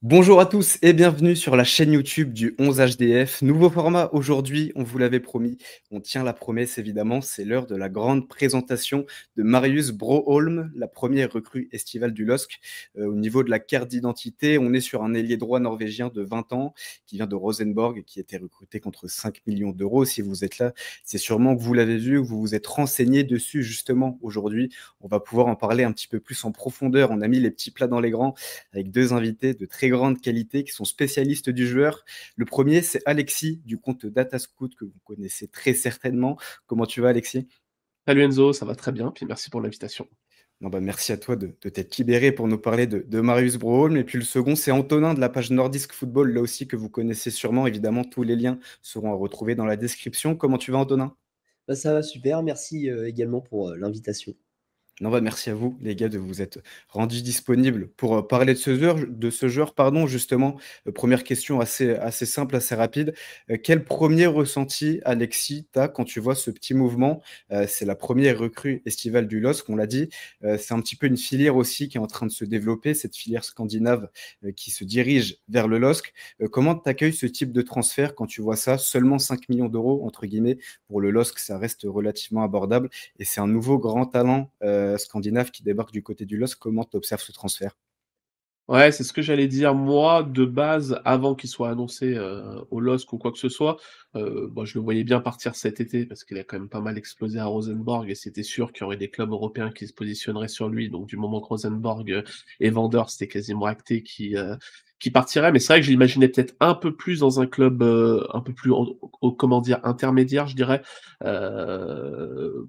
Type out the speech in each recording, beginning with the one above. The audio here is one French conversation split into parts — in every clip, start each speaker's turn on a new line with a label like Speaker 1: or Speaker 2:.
Speaker 1: Bonjour à tous et bienvenue sur la chaîne YouTube du 11 HDF. Nouveau format aujourd'hui, on vous l'avait promis, on tient la promesse évidemment, c'est l'heure de la grande présentation de Marius Broholm, la première recrue estivale du LOSC. Au niveau de la carte d'identité, on est sur un ailier droit norvégien de 20 ans qui vient de Rosenborg et qui a été recruté contre 5 millions d'euros. Si vous êtes là, c'est sûrement que vous l'avez vu, que vous vous êtes renseigné dessus justement aujourd'hui. On va pouvoir en parler un petit peu plus en profondeur. On a mis les petits plats dans les grands avec deux invités de très grande qualité qui sont spécialistes du joueur. Le premier, c'est Alexis du compte Datascout que vous connaissez très certainement. Comment tu vas, Alexis?
Speaker 2: Salut Enzo, ça va très bien, puis merci pour l'invitation.
Speaker 1: Non, bah, merci à toi de t'être libéré pour nous parler de Marius Broholm. Et puis le second, c'est Antonin de la page Nordisk Football, là aussi que vous connaissez sûrement. Évidemment, tous les liens seront à retrouver dans la description. Comment tu vas, Antonin?
Speaker 3: Bah, ça va super, merci également pour l'invitation.
Speaker 1: Non, bah, merci à vous, les gars, de vous être rendus disponibles pour parler de ce joueur, pardon, justement. Première question assez simple, assez rapide. Quel premier ressenti, Alexis, t'as quand tu vois ce petit mouvement? C'est la première recrue estivale du LOSC, on l'a dit. C'est un petit peu une filière aussi qui est en train de se développer, cette filière scandinave qui se dirige vers le LOSC. Comment t'accueilles ce type de transfert quand tu vois ça? Seulement 5 millions d'euros, entre guillemets, pour le LOSC, ça reste relativement abordable. Et c'est un nouveau grand talent scandinave qui débarque du côté du LOSC. Comment tu observes ce transfert?
Speaker 2: Ouais, c'est ce que j'allais dire. Moi, de base, avant qu'il soit annoncé au LOSC ou quoi que ce soit, bon, je le voyais bien partir cet été parce qu'il a quand même pas mal explosé à Rosenborg et c'était sûr qu'il y aurait des clubs européens qui se positionneraient sur lui. Donc, du moment que Rosenborg est vendeur, c'était quasiment acté qui partirait. Mais c'est vrai que je l'imaginais peut-être un peu plus dans un club un peu plus, comment dire, intermédiaire, je dirais,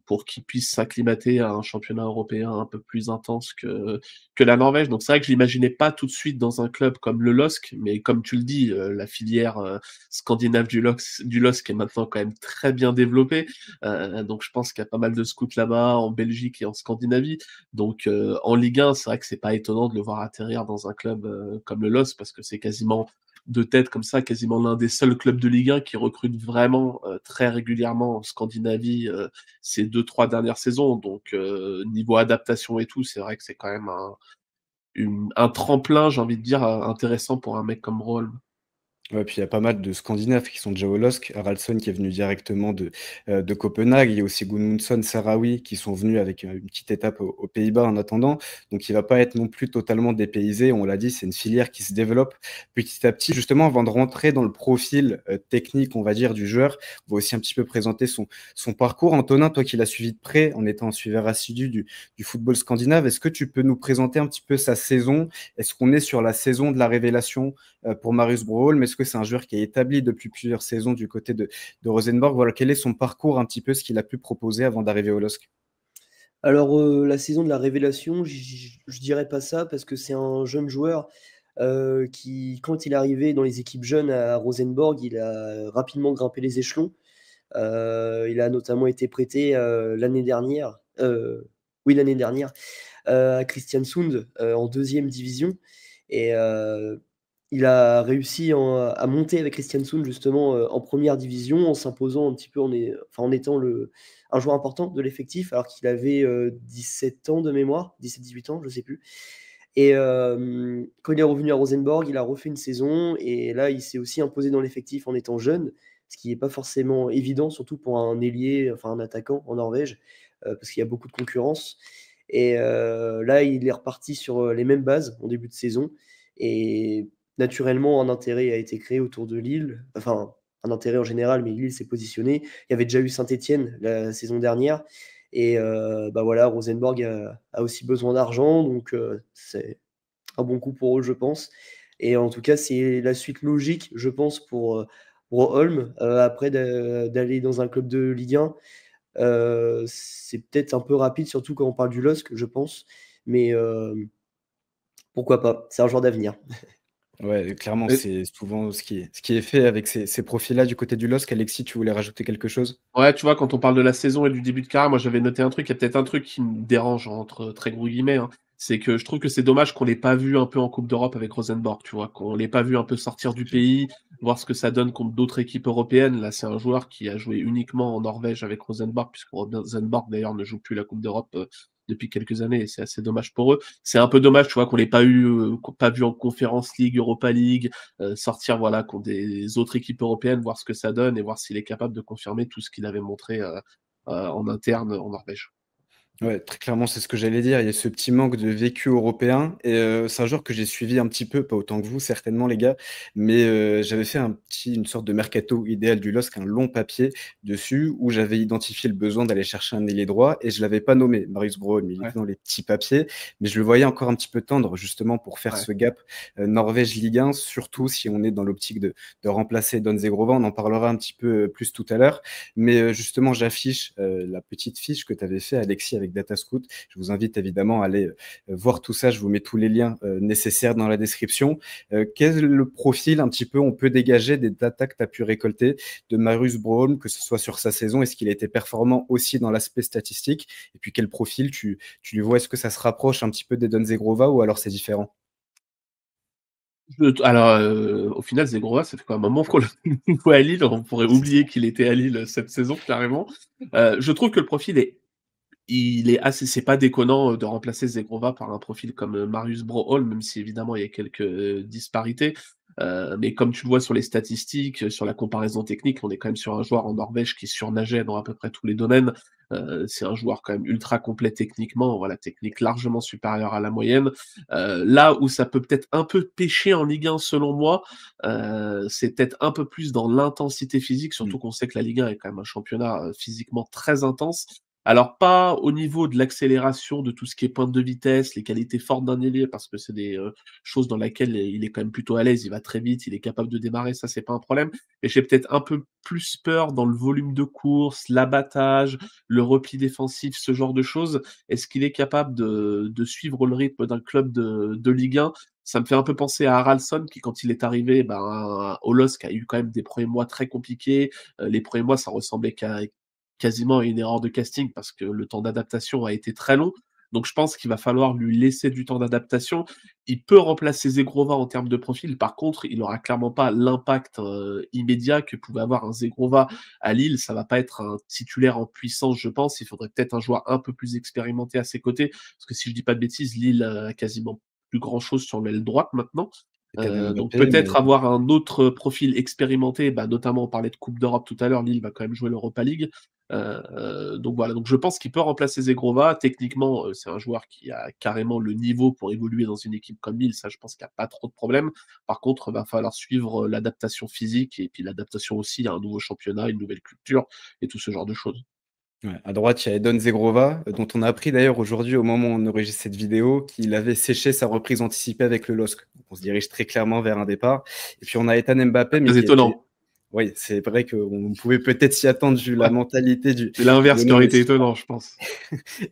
Speaker 2: pour qu'il puisse s'acclimater à un championnat européen un peu plus intense que la Norvège. Donc c'est vrai que je l'imaginais pas tout de suite dans un club comme le LOSC, mais comme tu le dis, la filière scandinave du LOSC est maintenant quand même très bien développée. Donc je pense qu'il y a pas mal de scouts là-bas, en Belgique et en Scandinavie. Donc en Ligue 1, c'est vrai que c'est pas étonnant de le voir atterrir dans un club comme le LOSC, parce que c'est quasiment de tête comme ça, quasiment l'un des seuls clubs de Ligue 1 qui recrute vraiment très régulièrement en Scandinavie ces 2-3 dernières saisons. Donc niveau adaptation et tout, c'est vrai que c'est quand même un tremplin, j'ai envie de dire, intéressant pour un mec comme Roll.
Speaker 1: Ouais, puis il y a pas mal de Scandinaves qui sont déjà au LOSC. Haraldsson qui est venu directement de Copenhague. Il y a aussi Gudmundsson, Sarawi qui sont venus avec une petite étape aux Pays-Bas en attendant. Donc il va pas être non plus totalement dépaysé. On l'a dit, c'est une filière qui se développe petit à petit. Justement, avant de rentrer dans le profil technique, on va dire, du joueur, on va aussi un petit peu présenter son parcours. Antonin, toi qui l'as suivi de près en étant un suiveur assidu du football scandinave, est-ce que tu peux nous présenter un petit peu sa saison? Est-ce qu'on est sur la saison de la révélation pour Marius Broholm? Est-ce que c'est un joueur qui est établi depuis plusieurs saisons du côté de Rosenborg? Voilà, quel est son parcours un petit peu, ce qu'il a pu proposer avant d'arriver au LOSC?
Speaker 3: Alors, la saison de la révélation, je dirais pas ça parce que c'est un jeune joueur, qui, quand il est arrivé dans les équipes jeunes à Rosenborg, il a rapidement grimpé les échelons. Il a notamment été prêté, l'année dernière, oui l'année dernière, à Kristiansund, en deuxième division et il a réussi à monter avec Kristiansund justement, en première division en s'imposant un petit peu en étant un joueur important de l'effectif alors qu'il avait, 17 ans de mémoire, 17-18 ans, je sais plus et quand il est revenu à Rosenborg, il a refait une saison et là, il s'est aussi imposé dans l'effectif en étant jeune, ce qui est pas forcément évident, surtout pour un ailier, enfin un attaquant en Norvège, parce qu'il y a beaucoup de concurrence et là, il est reparti sur, les mêmes bases en début de saison et naturellement, un intérêt a été créé autour de Lille, enfin, un intérêt en général, mais Lille s'est positionné. Il y avait déjà eu Saint-Étienne la saison dernière et bah, voilà, Rosenborg a aussi besoin d'argent donc c'est un bon coup pour eux, je pense et en tout cas, c'est la suite logique, je pense, pour Holm, après d'aller dans un club de Ligue 1. C'est peut-être un peu rapide, surtout quand on parle du LOSC, je pense, mais pourquoi pas? C'est un joueur d'avenir.
Speaker 1: Ouais, clairement, c'est souvent ce qui est fait avec ces profils-là du côté du LOSC. Alexis, tu voulais rajouter quelque chose?
Speaker 2: Ouais, tu vois, quand on parle de la saison et du début de carrière, moi j'avais noté un truc, il y a peut-être un truc qui me dérange entre très gros guillemets, hein. C'est que je trouve que c'est dommage qu'on l'ait pas vu un peu en Coupe d'Europe avec Rosenborg, tu vois, qu'on l'ait pas vu un peu sortir du pays, voir ce que ça donne contre d'autres équipes européennes. Là, c'est un joueur qui a joué uniquement en Norvège avec Rosenborg, puisque Rosenborg d'ailleurs ne joue plus la Coupe d'Europe depuis quelques années, et c'est assez dommage pour eux. C'est un peu dommage, tu vois, qu'on l'ait pas vu en Conference League, Europa League, sortir voilà contre des autres équipes européennes, voir ce que ça donne et voir s'il est capable de confirmer tout ce qu'il avait montré en interne en Norvège.
Speaker 1: Ouais, très clairement, c'est ce que j'allais dire. Il y a ce petit manque de vécu européen et c'est un joueur que j'ai suivi un petit peu, pas autant que vous certainement les gars, mais j'avais fait une sorte de mercato idéal du LOSC, un long papier dessus où j'avais identifié le besoin d'aller chercher un ailier droit et je l'avais pas nommé, Marius Broholm, mais il
Speaker 2: Ouais.
Speaker 1: était dans les petits papiers, mais je le voyais encore un petit peu tendre justement pour faire
Speaker 2: Ouais.
Speaker 1: ce gap Norvège-Ligue 1, surtout si on est dans l'optique de remplacer Don Zegrova. On en parlera un petit peu plus tout à l'heure, mais justement j'affiche la petite fiche que tu avais fait Alexis avec Datascout. Je vous invite évidemment à aller voir tout ça. Je vous mets tous les liens nécessaires dans la description. Quel est le profil un petit peu on peut dégager des data que tu as pu récolter de Marius Broholm, que ce soit sur sa saison? Est-ce qu'il a été performant aussi dans l'aspect statistique? Et puis quel profil tu lui vois? Est-ce que ça se rapproche un petit peu d'Edon Zegrova ou alors c'est différent?
Speaker 2: Alors, au final, Zegrova, ça fait quand même un moment qu'on l'a voit à Lille. On pourrait oublier qu'il était à Lille cette saison, carrément. Je trouve que le profil il est assez, c'est pas déconnant de remplacer Zegrova par un profil comme Marius Broholm, même si évidemment il y a quelques disparités. Mais comme tu le vois sur les statistiques, sur la comparaison technique, on est quand même sur un joueur en Norvège qui surnageait dans à peu près tous les domaines. C'est un joueur quand même ultra complet techniquement, voilà, technique largement supérieure à la moyenne. Là où ça peut peut-être un peu pêcher en Ligue 1 selon moi, c'est peut-être un peu plus dans l'intensité physique, surtout qu'on sait que la Ligue 1 est quand même un championnat physiquement très intense. Alors pas au niveau de l'accélération, de tout ce qui est pointe de vitesse, les qualités fortes d'un ailier, parce que c'est des choses dans lesquelles il est quand même plutôt à l'aise, il va très vite, il est capable de démarrer, ça c'est pas un problème. Et j'ai peut-être un peu plus peur dans le volume de course, l'abattage, le repli défensif, ce genre de choses. Est-ce qu'il est capable de suivre le rythme d'un club de Ligue 1? Ça me fait un peu penser à Haraldsson qui, quand il est arrivé au LOSC, a eu quand même des premiers mois très compliqués. Les premiers mois, ça ressemblait quasiment à une erreur de casting parce que le temps d'adaptation a été très long. Donc je pense qu'il va falloir lui laisser du temps d'adaptation. Il peut remplacer Zegrova en termes de profil. Par contre, il n'aura clairement pas l'impact immédiat que pouvait avoir un Zegrova à Lille. Ça va pas être un titulaire en puissance, je pense. Il faudrait peut-être un joueur un peu plus expérimenté à ses côtés. Parce que si je dis pas de bêtises, Lille a quasiment plus grand-chose sur l'aile droite maintenant.
Speaker 1: Kylian
Speaker 2: Donc
Speaker 1: Mbappé,
Speaker 2: peut-être
Speaker 1: mais
Speaker 2: avoir un autre profil expérimenté, notamment on parlait de Coupe d'Europe tout à l'heure, Lille va quand même jouer l'Europa League. Donc voilà, donc je pense qu'il peut remplacer Zegrova. Techniquement, c'est un joueur qui a carrément le niveau pour évoluer dans une équipe comme Lille, ça je pense qu'il n'y a pas trop de problème. Par contre, il va falloir suivre l'adaptation physique et puis l'adaptation aussi à un nouveau championnat, une nouvelle culture et tout ce genre de choses.
Speaker 1: ouais, à droite, il y a Edon Zegrova, dont on a appris d'ailleurs aujourd'hui, au moment où on enregistre cette vidéo, qu'il avait séché sa reprise anticipée avec le LOSC. Donc on se dirige très clairement vers un départ. Et puis on a Ethan Mbappé, mais
Speaker 2: Très
Speaker 1: qui a été...
Speaker 2: étonnant.
Speaker 1: Oui, c'est vrai qu'on pouvait peut-être s'y attendre vu la
Speaker 2: Ouais,
Speaker 1: mentalité
Speaker 2: c'est
Speaker 1: du
Speaker 2: l'inverse qui
Speaker 1: bonhomme
Speaker 2: aurait
Speaker 1: et
Speaker 2: été étonnant, je pense.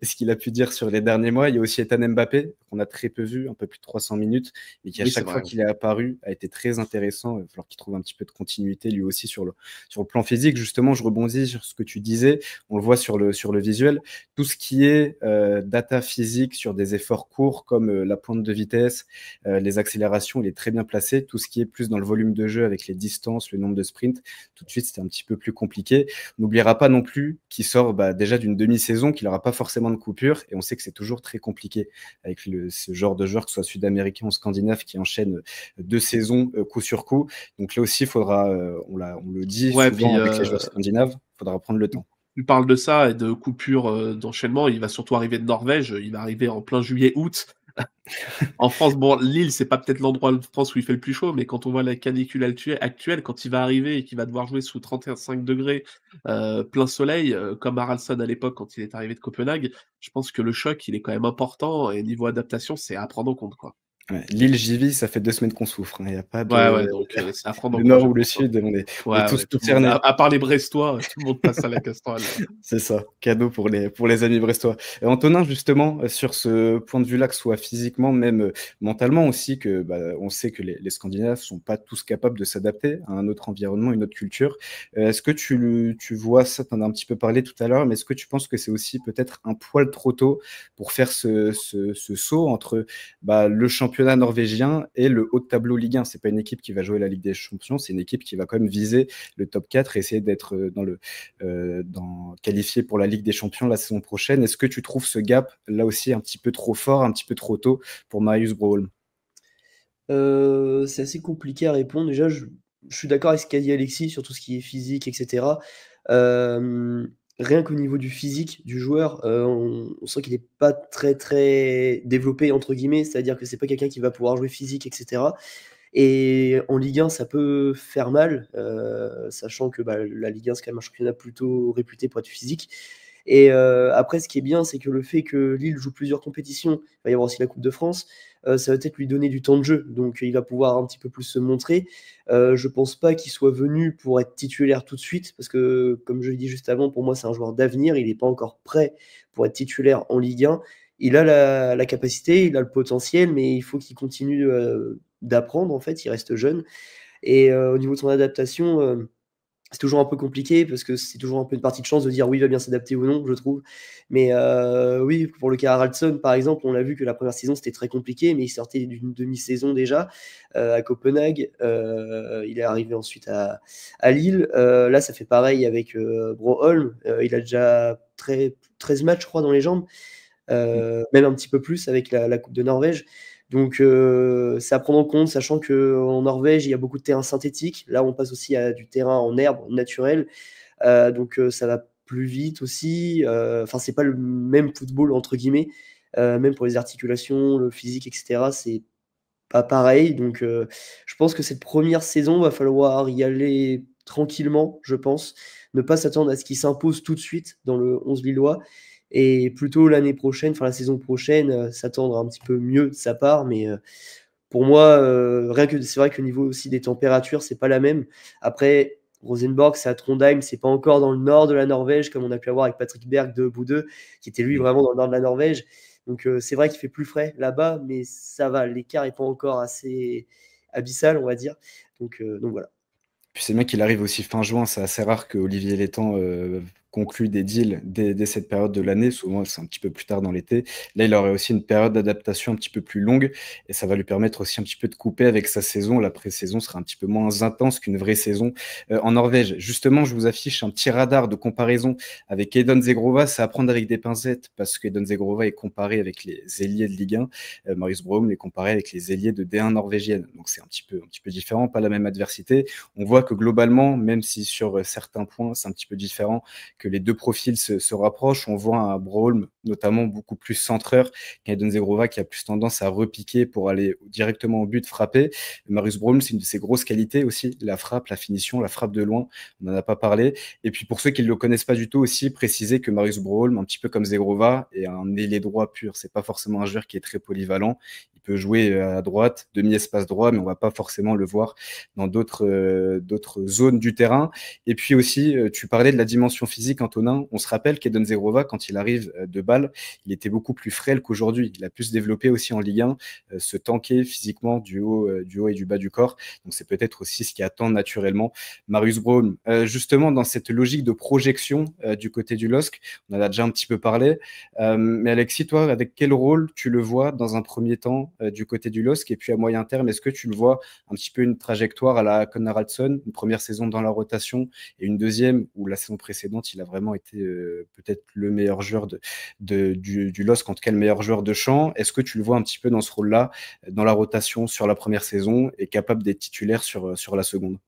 Speaker 1: ce qu'il a pu dire sur les derniers mois. Il y a aussi Ethan Mbappé, qu'on a très peu vu, un peu plus de 300 minutes, et qui à
Speaker 2: Oui, c'est
Speaker 1: chaque fois
Speaker 2: vrai.
Speaker 1: qu'il est apparu a été très intéressant. Il va falloir qu'il trouve un petit peu de continuité lui aussi sur le plan physique. Justement, je rebondis sur ce que tu disais. On le voit sur le visuel. Tout ce qui est data physique sur des efforts courts comme la pointe de vitesse, les accélérations, il est très bien placé. Tout ce qui est plus dans le volume de jeu avec les distances, le nombre de sprints, tout de suite, c'était un petit peu plus compliqué. On n'oubliera pas non plus qu'il sort déjà d'une demi-saison, qu'il n'aura pas forcément de coupure, et on sait que c'est toujours très compliqué avec ce genre de joueur, que ce soit sud-américain ou scandinave, qui enchaîne 2 saisons coup sur coup. Donc là aussi, il faudra, on le dit
Speaker 2: Ouais,
Speaker 1: souvent
Speaker 2: puis
Speaker 1: avec les joueurs scandinaves, il faudra prendre le temps.
Speaker 2: tu parles de ça et de coupure d'enchaînement. Il va surtout arriver de Norvège. Il va arriver en plein juillet-août. En France, bon, Lille, c'est pas peut-être l'endroit de France où il fait le plus chaud, mais quand on voit la canicule actuelle, quand il va arriver et qu'il va devoir jouer sous 31,5 degrés, plein soleil, comme Haraldsson à l'époque quand il est arrivé de Copenhague, je pense que le choc, il est quand même important et niveau adaptation, c'est à prendre en compte, quoi.
Speaker 1: Ouais, Lille, j'y vis, ça fait 2 semaines qu'on souffre, hein. Il n'y a pas
Speaker 2: Ouais,
Speaker 1: de
Speaker 2: ouais, donc c'est à prendre en
Speaker 1: le
Speaker 2: compte,
Speaker 1: nord
Speaker 2: je
Speaker 1: ou le
Speaker 2: pense, hein.
Speaker 1: sud, on est
Speaker 2: Ouais,
Speaker 1: tous
Speaker 2: ouais, tout le monde,
Speaker 1: concernés.
Speaker 2: à part les Brestois, tout le monde passe à la casserole.
Speaker 1: C'est ça, cadeau pour les amis brestois. Antonin, justement, sur ce point de vue-là, que ce soit physiquement, même mentalement aussi, que on sait que les Scandinaves sont pas tous capables de s'adapter à un autre environnement, une autre culture. Est-ce que tu vois ça, tu en as un petit peu parlé tout à l'heure, mais est-ce que tu penses que c'est aussi peut-être un poil trop tôt pour faire ce saut entre le championnat championnat norvégien et le haut de tableau Ligue 1. C'est pas une équipe qui va jouer la Ligue des Champions, c'est une équipe qui va quand même viser le top 4 et essayer d'être qualifié pour la Ligue des Champions la saison prochaine. Est-ce que tu trouves ce gap là aussi un petit peu trop fort, un petit peu trop tôt pour Marius Broholm?
Speaker 3: C'est assez compliqué à répondre. Déjà, je suis d'accord avec ce qu'a dit Alexis sur tout ce qui est physique, et cetera. Rien qu'au niveau du physique du joueur, on sent qu'il est pas très, très «développé» entre guillemets, c'est-à-dire que c'est pas quelqu'un qui va pouvoir jouer physique, et cetera. Et en Ligue 1, ça peut faire mal, sachant que, bah, la Ligue 1, c'est quand même un championnat plutôt réputé pour être physique. Et après, ce qui est bien, c'est que le fait que Lille joue plusieurs compétitions, il va y avoir aussi la Coupe de France, ça va peut-être lui donner du temps de jeu. Donc il va pouvoir un petit peu plus se montrer. Je pense pas qu'il soit venu pour être titulaire tout de suite, parce que, comme je l'ai dit juste avant, pour moi, c'est un joueur d'avenir. Il n'est pas encore prêt pour être titulaire en Ligue 1. Il a la capacité, il a le potentiel, mais il faut qu'il continue d'apprendre, en fait. Il reste jeune. Et au niveau de son adaptation, c'est toujours un peu compliqué parce que c'est toujours un peu une partie de chance de dire oui, il va bien s'adapter ou non, je trouve. Mais oui, pour le cas Haraldsson, par exemple, on l'a vu que la première saison, c'était très compliqué, mais il sortait d'une demi-saison déjà à Copenhague. Il est arrivé ensuite à Lille. Là, ça fait pareil avec Broholm. Il a déjà 13 matchs, je crois, dans les jambes. Même un petit peu plus avec la Coupe de Norvège. Donc c'est à prendre en compte, sachant qu'en Norvège, il y a beaucoup de terrains synthétiques. Là, on passe aussi à du terrain en herbe naturelle. Donc ça va plus vite aussi. Enfin, c'est pas le même football, entre guillemets. Même pour les articulations, le physique, et cetera, c'est pas pareil. Donc je pense que cette première saison, va falloir y aller tranquillement, je pense. Ne pas s'attendre à ce qu'il s'impose tout de suite dans le 11 lillois et plutôt l'année prochaine, enfin la saison prochaine, s'attendre un petit peu mieux de sa part. Mais pour moi, rien que c'est vrai que au niveau aussi des températures, c'est pas la même. Après, Rosenborg, c'est à Trondheim, c'est pas encore dans le nord de la Norvège, comme on a pu avoir avec Patrick Berg de Bodø, qui était lui vraiment dans le nord de la Norvège. Donc c'est vrai qu'il fait plus frais là-bas, mais ça va, l'écart est pas encore assez abyssal, on va dire. Donc voilà.
Speaker 1: Puis c'est bien qu'il arrive aussi fin juin, c'est assez rare que Olivier Létang conclue des deals dès cette période de l'année. Souvent, c'est un petit peu plus tard dans l'été. Là, il aurait aussi une période d'adaptation un petit peu plus longue et ça va lui permettre aussi un petit peu de couper avec sa saison. La pré-saison sera un petit peu moins intense qu'une vraie saison en Norvège. Justement, je vous affiche un petit radar de comparaison avec Edon Zegrova. C'est à prendre avec des pincettes parce qu'Edon Zegrova est comparé avec les ailiers de Ligue 1. Marius Broholm est comparé avec les ailiers de D1 norvégienne. Donc, c'est un petit peu différent, pas la même adversité. On voit que globalement, même si sur certains points, c'est un petit peu différent, que les deux profils se rapprochent, on voit un Broholm notamment beaucoup plus centreur qu'Edon Zegrova qui a plus tendance à repiquer pour aller directement au but, frapper. Marius Broholm, c'est une de ses grosses qualités aussi, la frappe, la finition, la frappe de loin, on n'en a pas parlé. Et puis pour ceux qui ne le connaissent pas du tout aussi, préciser que Marius Broholm, un petit peu comme Zegrova, est un ailier droit pur. C'est pas forcément un joueur qui est très polyvalent. Il peut jouer à droite, demi-espace droit, mais on va pas forcément le voir dans d'autres zones du terrain. Et puis aussi, tu parlais de la dimension physique, Antonin. On se rappelle qu'Edon Zegrova, quand il arrive de Bâle, il était beaucoup plus frêle qu'aujourd'hui. Il a pu se développer aussi en Ligue 1, se tanker physiquement du haut et du bas du corps. Donc c'est peut-être aussi ce qui attend naturellement Marius Broholm. Justement, dans cette logique de projection du côté du LOSC, on en a déjà un petit peu parlé. Mais Alexis, toi, avec quel rôle tu le vois dans un premier temps du côté du LOSC et puis à moyen terme, est-ce que tu le vois un petit peu une trajectoire à la Conor Haraldsson, une première saison dans la rotation et une deuxième où la saison précédente, il a vraiment été peut-être le meilleur joueur du LOSC, en tout cas le meilleur joueur de champ. Est-ce que tu le vois un petit peu dans ce rôle-là, dans la rotation sur la première saison et capable d'être titulaire sur la seconde?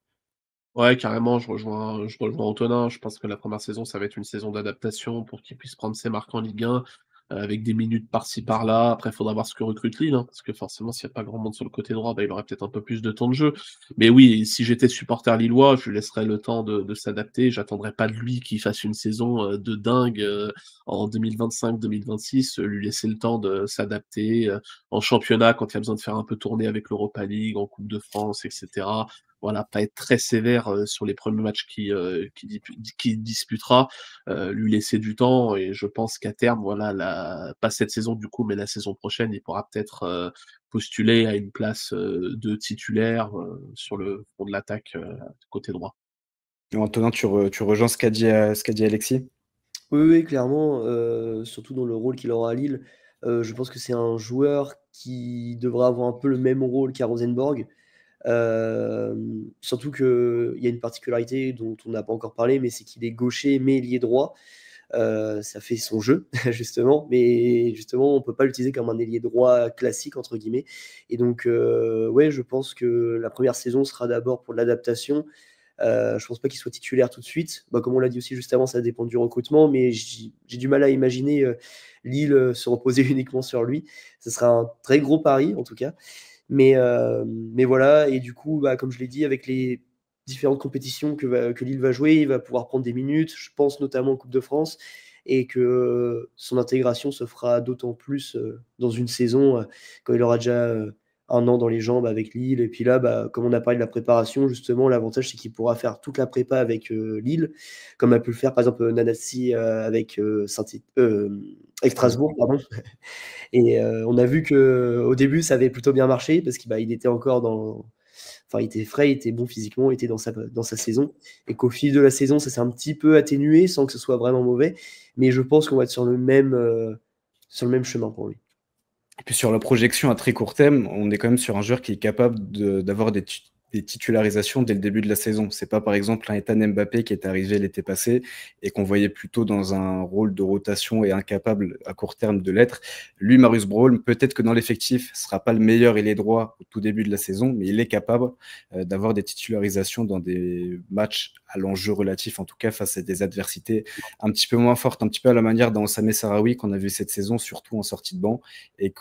Speaker 2: Ouais, carrément, je rejoins Antonin. Je pense que la première saison, ça va être une saison d'adaptation pour qu'il puisse prendre ses marques en Ligue 1, avec des minutes par-ci par-là. Après, il faudra voir ce que recrute Lille, hein, parce que forcément, s'il y a pas grand monde sur le côté droit, bah, il aurait peut-être un peu plus de temps de jeu. Mais oui, si j'étais supporter lillois, je lui laisserais le temps de s'adapter. J'attendrais pas de lui qu'il fasse une saison, de dingue, en 2025-2026, lui laisser le temps de s'adapter, en championnat quand il y a besoin de faire un peu tourner avec l'Europa League, en Coupe de France et cetera. Voilà, pas être très sévère, sur les premiers matchs qu'il disputera, lui laisser du temps et je pense qu'à terme, voilà, pas cette saison du coup, mais la saison prochaine, il pourra peut-être, postuler à une place, de titulaire, sur le front de l'attaque, côté droit.
Speaker 1: Antonin, tu rejoins ce qu'a dit Alexis?
Speaker 3: Oui, oui, clairement, surtout dans le rôle qu'il aura à Lille. Je pense que c'est un joueur qui devrait avoir un peu le même rôle qu'à Rosenborg. Surtout qu'il y a une particularité dont on n'a pas encore parlé, mais c'est qu'il est gaucher mais ailier droit. Ça fait son jeu, justement, mais justement, on peut pas l'utiliser comme un ailier droit classique, entre guillemets. Et donc, ouais, je pense que la première saison sera d'abord pour l'adaptation. Je pense pas qu'il soit titulaire tout de suite. Bah, comme on l'a dit aussi juste avant, ça dépend du recrutement, mais j'ai du mal à imaginer Lille se reposer uniquement sur lui. Ce sera un très gros pari, en tout cas. Mais voilà, et du coup, bah, comme je l'ai dit, avec les différentes compétitions que Lille va jouer, il va pouvoir prendre des minutes, je pense notamment en Coupe de France, et que son intégration se fera d'autant plus dans une saison quand il aura déjà un an dans les jambes avec Lille. Et puis là, bah, comme on a parlé de la préparation, justement, l'avantage c'est qu'il pourra faire toute la prépa avec Lille, comme a pu le faire par exemple Nanassi avec avec Strasbourg, pardon. Et on a vu qu'au début, ça avait plutôt bien marché parce qu'il il était encore dans. Enfin, il était frais, il était bon physiquement, il était dans sa saison. Et qu'au fil de la saison, ça s'est un petit peu atténué sans que ce soit vraiment mauvais. Mais je pense qu'on va être sur le même chemin pour lui.
Speaker 1: Et puis sur la projection à très court terme, on est quand même sur un joueur qui est capable d'avoir des titularisations dès le début de la saison. C'est pas par exemple un Ethan Mbappé qui est arrivé l'été passé et qu'on voyait plutôt dans un rôle de rotation et incapable à court terme de l'être. Lui, Marius Braun, peut-être que dans l'effectif, sera pas le meilleur ailier droit au tout début de la saison, mais il est capable d'avoir des titularisations dans des matchs à l'enjeu relatif, en tout cas face à des adversités un petit peu moins fortes, un petit peu à la manière d'un Osama Sarawi qu'on a vu cette saison, surtout en sortie de banc, et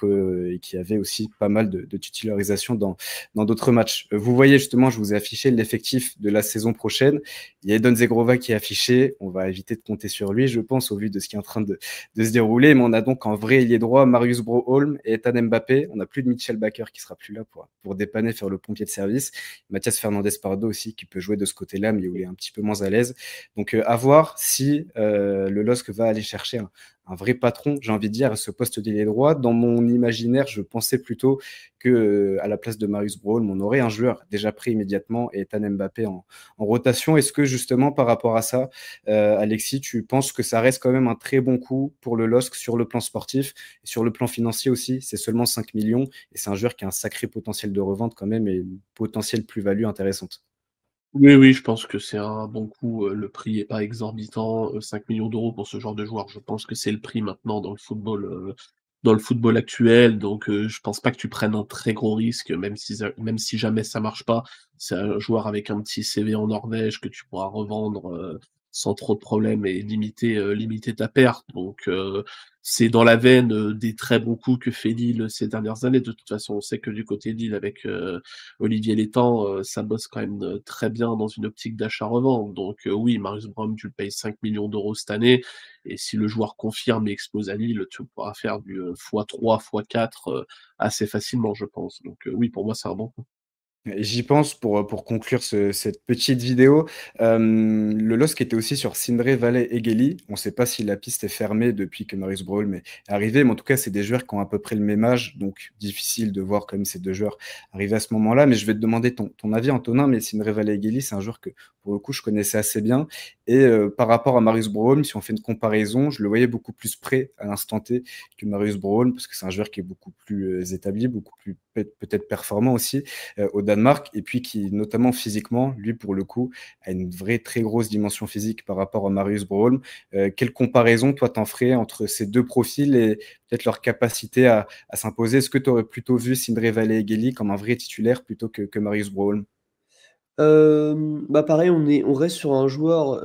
Speaker 1: qui avait aussi pas mal de titularisation dans d'autres matchs. Vous voyez justement, je vous ai affiché l'effectif de la saison prochaine. Il y a Edon Zegrova qui est affiché. On va éviter de compter sur lui, je pense, au vu de ce qui est en train de se dérouler. Mais on a donc en vrai ailier droit Marius Broholm et Ethan Mbappé. On n'a plus de Mitchell Baker qui sera plus là pour dépanner, faire le pompier de service. Mathias Fernandez Pardo aussi qui peut jouer de ce côté-là, mais où il est un petit peu moins à l'aise. Donc à voir si le LOSC va aller chercher un vrai patron, j'ai envie de dire, à ce poste d'ailier droit. Dans mon imaginaire, je pensais plutôt que à la place de Marius Braun, on aurait un joueur déjà pris immédiatement et Ethan Mbappé en rotation. Est-ce que justement par rapport à ça, Alexis, tu penses que ça reste quand même un très bon coup pour le LOSC sur le plan sportif et sur le plan financier aussi? C'est seulement 5 millions et c'est un joueur qui a un sacré potentiel de revente quand même et une potentielle plus-value intéressante.
Speaker 2: Oui, oui, je pense que c'est un bon coup, le prix est pas exorbitant, 5 millions d'euros pour ce genre de joueur. Je pense que c'est le prix maintenant dans le football actuel, donc je pense pas que tu prennes un très gros risque, même si jamais ça marche pas. C'est un joueur avec un petit CV en Norvège que tu pourras revendre, sans trop de problèmes et limiter ta perte, donc c'est dans la veine, des très bons coups que fait Lille ces dernières années. De toute façon, on sait que du côté de Lille avec, Olivier Létang, ça bosse quand même très bien dans une optique d'achat-revente. Donc oui, Marius Braun, tu le payes 5 millions d'euros cette année. Et si le joueur confirme et explose à Lille, tu pourras faire du x3, x4 assez facilement, je pense. Donc oui, pour moi, c'est un bon coup.
Speaker 1: Et j'y pense pour conclure cette petite vidéo. Le LOSC était aussi sur Sindre Valle Egeli. On ne sait pas si la piste est fermée depuis que Marius Braun est arrivé, mais en tout cas, c'est des joueurs qui ont à peu près le même âge, donc difficile de voir comme ces deux joueurs arriver à ce moment-là. Mais je vais te demander ton avis, Antonin, mais Sindre Valle Egeli, c'est un joueur que, pour le coup, je connaissais assez bien. Et par rapport à Marius Braun, si on fait une comparaison, je le voyais beaucoup plus prêt à l'instant T que Marius Braun, parce que c'est un joueur qui est beaucoup plus établi, beaucoup plus peut-être performant aussi au Danemark, et puis qui, notamment physiquement, lui, pour le coup, a une vraie très grosse dimension physique par rapport à Marius Braun. Quelle comparaison, toi, t'en ferais entre ces deux profils et peut-être leur capacité à s'imposer? Est-ce que tu aurais plutôt vu Sindre Valle-Egeli comme un vrai titulaire plutôt que Marius Braun?
Speaker 3: Bah, pareil, on reste sur un joueur,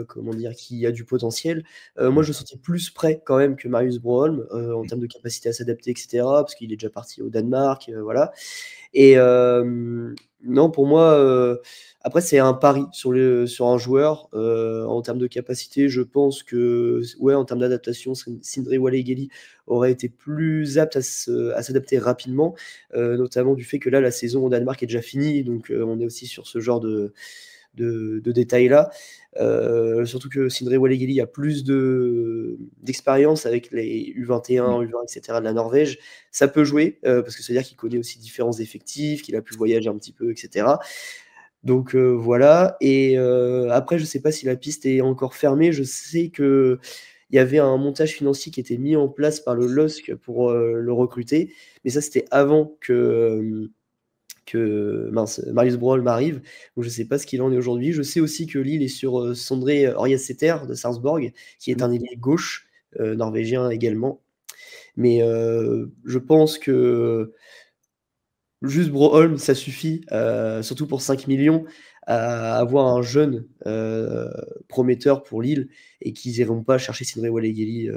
Speaker 3: comment dire? Qui a du potentiel. Moi, je le sentais plus prêt quand même que Marius Broholm, en termes de capacité à s'adapter et cetera, parce qu'il est déjà parti au Danemark, voilà. Et non, pour moi, après c'est un pari sur un joueur, en termes de capacité, je pense que ouais, en termes d'adaptation, Sindre Walegeli aurait été plus apte à s'adapter rapidement, notamment du fait que là, la saison au Danemark est déjà finie, donc on est aussi sur ce genre de détails-là. Surtout que Sindre Walegeli a plus d'expérience avec les U21, U20, etc. de la Norvège. Ça peut jouer, parce que ça veut dire qu'il connaît aussi différents effectifs, qu'il a pu voyager un petit peu, etc. Donc voilà. Et après, je ne sais pas si la piste est encore fermée. Je sais que il y avait un montage financier qui était mis en place par le LOSC pour le recruter. Mais ça, c'était avant que Marius Broholm arrive. Donc, je ne sais pas ce qu'il en est aujourd'hui. Je sais aussi que Lille est sur Sondre Aurier-Sæter de Sarpsborg, qui est un ailier gauche norvégien également. Mais je pense que juste Broholm, ça suffit, surtout pour 5 millions, à avoir un jeune prometteur pour Lille et qu'ils n'iront pas chercher Sindre Wallegeli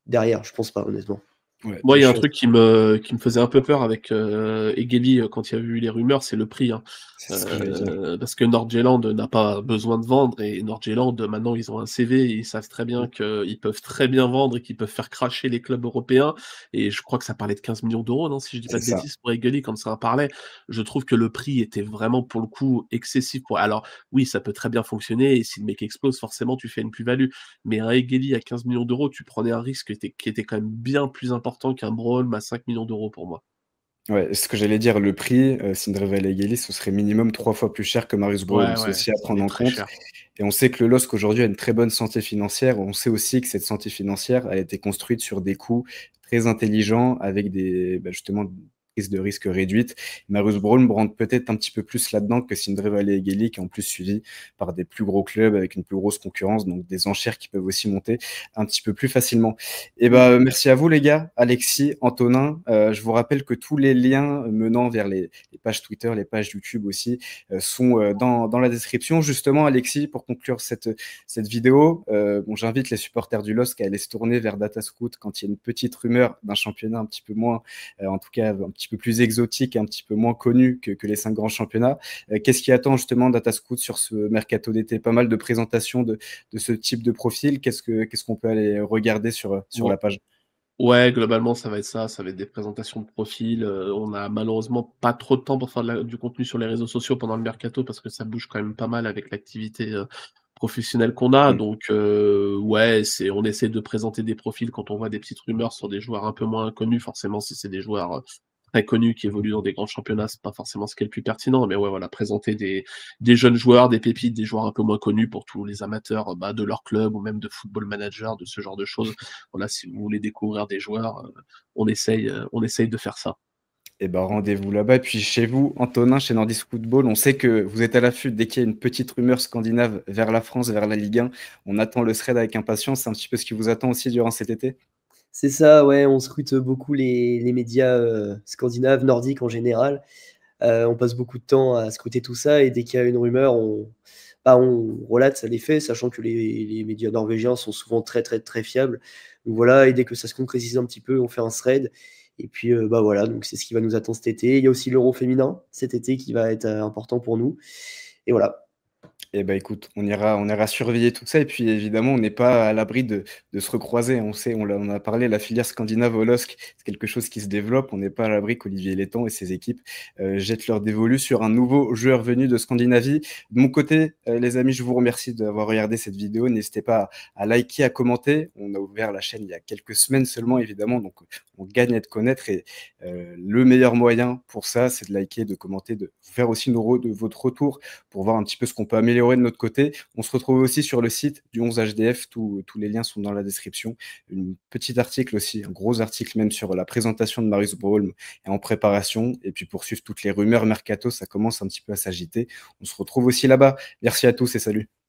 Speaker 3: derrière. Je pense pas, honnêtement.
Speaker 1: Ouais,
Speaker 2: Moi, il y a un
Speaker 1: je-
Speaker 2: truc qui me faisait un peu peur avec Egeli quand il y a eu les rumeurs, c'est le prix. Hein.
Speaker 1: c'est ce que j'allais dire.
Speaker 2: Parce que Nordjylland n'a pas besoin de vendre et Nordjylland, maintenant, ils ont un CV et ils savent très bien qu'ils peuvent très bien vendre et qu'ils peuvent faire cracher les clubs européens. Et je crois que ça parlait de 15 millions d'euros, non, si je dis pas
Speaker 1: C'est
Speaker 2: de
Speaker 1: ça.
Speaker 2: bêtises, pour Egeli, quand ça en parlait. Je trouve que le prix était vraiment, pour le coup, excessif. Alors, oui, ça peut très bien fonctionner et si le mec explose, forcément, tu fais une plus-value. Mais un Egeli à 15 millions d'euros, tu prenais un risque qui était quand même bien plus important qu'un Broholm à 5 millions d'euros pour moi.
Speaker 1: Ouais, ce que j'allais dire, le prix, Sindre Wallegeli, ce serait minimum 3 fois plus cher que Marius Broholm.
Speaker 2: Ouais,
Speaker 1: C'est
Speaker 2: ouais,
Speaker 1: aussi à
Speaker 2: il
Speaker 1: prendre
Speaker 2: est
Speaker 1: en
Speaker 2: très
Speaker 1: compte.
Speaker 2: cher.
Speaker 1: Et on sait que le LOSC aujourd'hui a une très bonne santé financière. On sait aussi que cette santé financière a été construite sur des coûts très intelligents avec justement des prises de risque réduites. Marius Broholm rentre peut-être un petit peu plus là-dedans que Sindre Wallegeli, qui est en plus suivi par des plus gros clubs avec une plus grosse concurrence, donc des enchères qui peuvent aussi monter un petit peu plus facilement. Et merci à vous les gars, Alexis, Antonin. Je vous rappelle que tous les liens menant vers les pages Twitter, les pages YouTube aussi, sont dans la description. Justement, Alexis, pour conclure cette vidéo, j'invite les supporters du LOSC à aller se tourner vers Datascout quand il y a une petite rumeur d'un championnat un petit peu moins, en tout cas un petit peu plus exotique et un petit peu moins connu que les 5 grands championnats. Qu'est-ce qui attend justement Datascout sur ce mercato d'été? Pas mal de présentations de ce type de profil. Qu'est-ce qu'on peut aller regarder sur la page?
Speaker 2: Ouais, globalement, ça va être ça. Ça va être des présentations de profils. On a malheureusement pas trop de temps pour faire du contenu sur les réseaux sociaux pendant le mercato parce que ça bouge quand même pas mal avec l'activité professionnelle qu'on a.
Speaker 1: Mm.
Speaker 2: Donc, ouais, on essaie de présenter des profils quand on voit des petites rumeurs sur des joueurs un peu moins connus. Forcément, si c'est des joueurs très connus qui évoluent dans des grands championnats, c'est pas forcément ce qui est le plus pertinent. Mais ouais, voilà, présenter des jeunes joueurs, des pépites, des joueurs un peu moins connus pour tous les amateurs de leur club ou même de football manager, de ce genre de choses. Voilà, si vous voulez découvrir des joueurs, on essaye de faire ça.
Speaker 1: Et rendez-vous là-bas. Et puis chez vous, Antonin, chez Nordisk Football, on sait que vous êtes à l'affût dès qu'il y a une petite rumeur scandinave vers la France, vers la Ligue 1. On attend le thread avec impatience. C'est un petit peu ce qui vous attend aussi durant cet été?
Speaker 3: C'est ça, ouais, on scrute beaucoup les médias scandinaves, nordiques en général. On passe beaucoup de temps à scruter tout ça et dès qu'il y a une rumeur, on relate les faits, sachant que les médias norvégiens sont souvent très très très fiables. Donc voilà, et dès que ça se concrétise un petit peu, on fait un thread. Et puis voilà, donc c'est ce qui va nous attendre cet été. Il y a aussi l'Euro féminin cet été qui va être important pour nous. Et voilà.
Speaker 1: Eh ben écoute, on ira surveiller tout ça. Et puis évidemment, on n'est pas à l'abri de se recroiser. On sait, on a parlé, la filière scandinave au LOSC, c'est quelque chose qui se développe. On n'est pas à l'abri qu'Olivier Létang et ses équipes jettent leur dévolu sur un nouveau joueur venu de Scandinavie. De mon côté, les amis, je vous remercie d'avoir regardé cette vidéo. N'hésitez pas à liker, à commenter. On a ouvert la chaîne il y a quelques semaines seulement, évidemment. Donc on gagne à te connaître. Et le meilleur moyen pour ça, c'est de liker, de commenter, de faire aussi de votre retour pour voir un petit peu ce qu'on peut améliorer de notre côté. On se retrouve aussi sur le site du 11HDF, tous les liens sont dans la description. Un petit article aussi, un gros article même sur la présentation de Marius Broholm est en préparation. Et puis pour suivre toutes les rumeurs mercato, ça commence un petit peu à s'agiter. On se retrouve aussi là-bas. Merci à tous et salut.